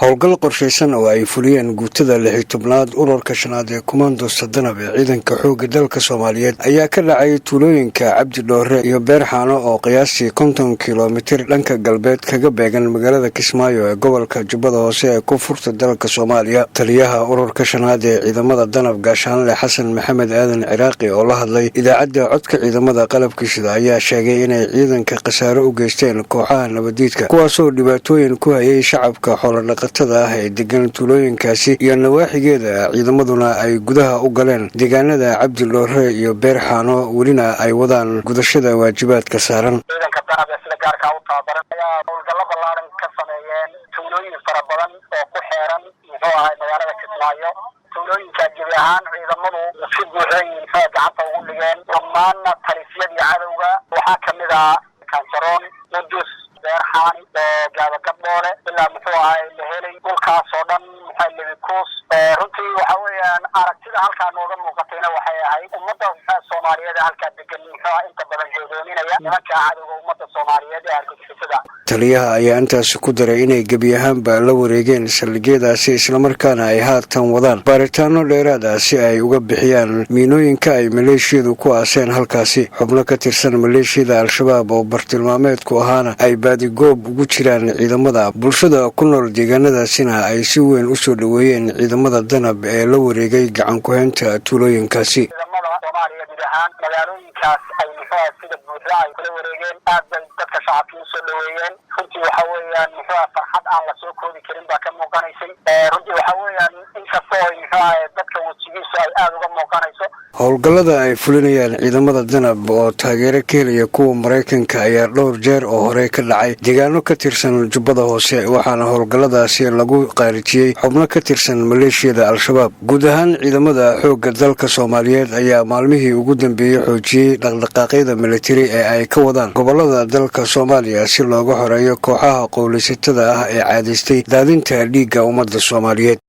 howlgal qorshaysan oo ay fuliyeen guutada 16aad ururka shanaad ee kumaandosta danab ee ciidanka xoogga dalka Soomaaliyeed ayaa ka dhacay tuulooyinka Cabdi Dhoore iyo Beerxaano oo qiyaastii 50 kiiloomitir dhanka galbeed kaga beegan magaalada Kismaayo ee gobolka Jubbada Hoose ee koonfurta dalka Soomaaliya. Taliyaha ururka shanaad ee ciidamada danab gaashaanle Xasan Maxamed Aadan Ciraaqi oo la hadlay idaacadda codka ciidamada qalabkiisa ayaa sheegay inay ciidanka qasaaro u geysteen kooxaha nabadiidka kuwaasoo dhibaatooyin ku hayay shacabka xoolo ee degan tuulooyinkaasi iyo nawaaxigeeda ciidamaduna ay gudaha u galeen deegaanada Cabdi Dhoore iyo Beerxaano welina ay wadaan gudashada waajibaadka saaran. ciidanka danab ee sida gaarka u tababaran ayaa howlgallo ballaaran ka sameeyeen tuulooyin fara badan oo ku xeeran magaalada Kismaayo. tuulooyinka gebi ahaan ciidamadu si buuxay gacanta ugu dhigeen dhammaan talisyadii cadowga waxaa kamid ah Kansaroon, Qudus, Beerxaan, Gaabagabdhoole ilaa la helay dhulkaas oo dhan Lagu. runtii waxa weeyaan aragtida halkaa nooga muuqatayna waxay ahayd ummadda Soomaaliyeed halkaa degan inta badan jeedooninaya nimanka cadowga ummadda Soomaaliyeed ee argagixisada. Taliyaha ayaa intaas ku daray inay gebi ahaanba la wareegeen saldhigyadaasi islamarkaana ay haatan wadaan baaritaano dheeraad ah si ay uga bixiyaan miinooyinka ay maleeshiyadu ku aaseen halkaasi. xubno ka tirsan maleeshiyada Al-Shabaab oo bartilmaameedku ahaana ay baadigoob ugu jiraan ciidamada bulshada ku nool deegaanadaasina ay si weyn u soo dhaweeyeen ciidamada danab ee la wareegay gacan ku haynta tuulooyinkaasi. magaalooyinkaas ay sida buuxda ay kula wareegeen aad bay dadka shacabka u soo dhaweeyeen. runtii waxa weeyaan farxad aan la soo koobi karin baa ka muuqanaysay. runtii waxa weeyaan inkastoo dadka wajigiisu ay aad uga muuqanayso. howlgallada ay fulinayaan ciidamada danab oo taageero ka helaya kuwa Mareykanka ayaa dhowr jeer oo hore ka dhacay deegaano ka tirsan Jubbada Hoose waxaana howlgalladaasi lagu qaarijiyay xubno ka tirsan maleeshiyada Al-Shabaab. guud ahaan ciidamada xoogga dalka Soomaaliyeed ayaa maalmihii ugu dambeeyay xoojiyay dhaqdhaqaaqyada militari ee ay ka wadaan gobolada dalka Soomaaliya si looga xoreeyo kooxaha qowlaysatada ah ee caadaystay daadinta dhiigga ummadda Soomaaliyeed.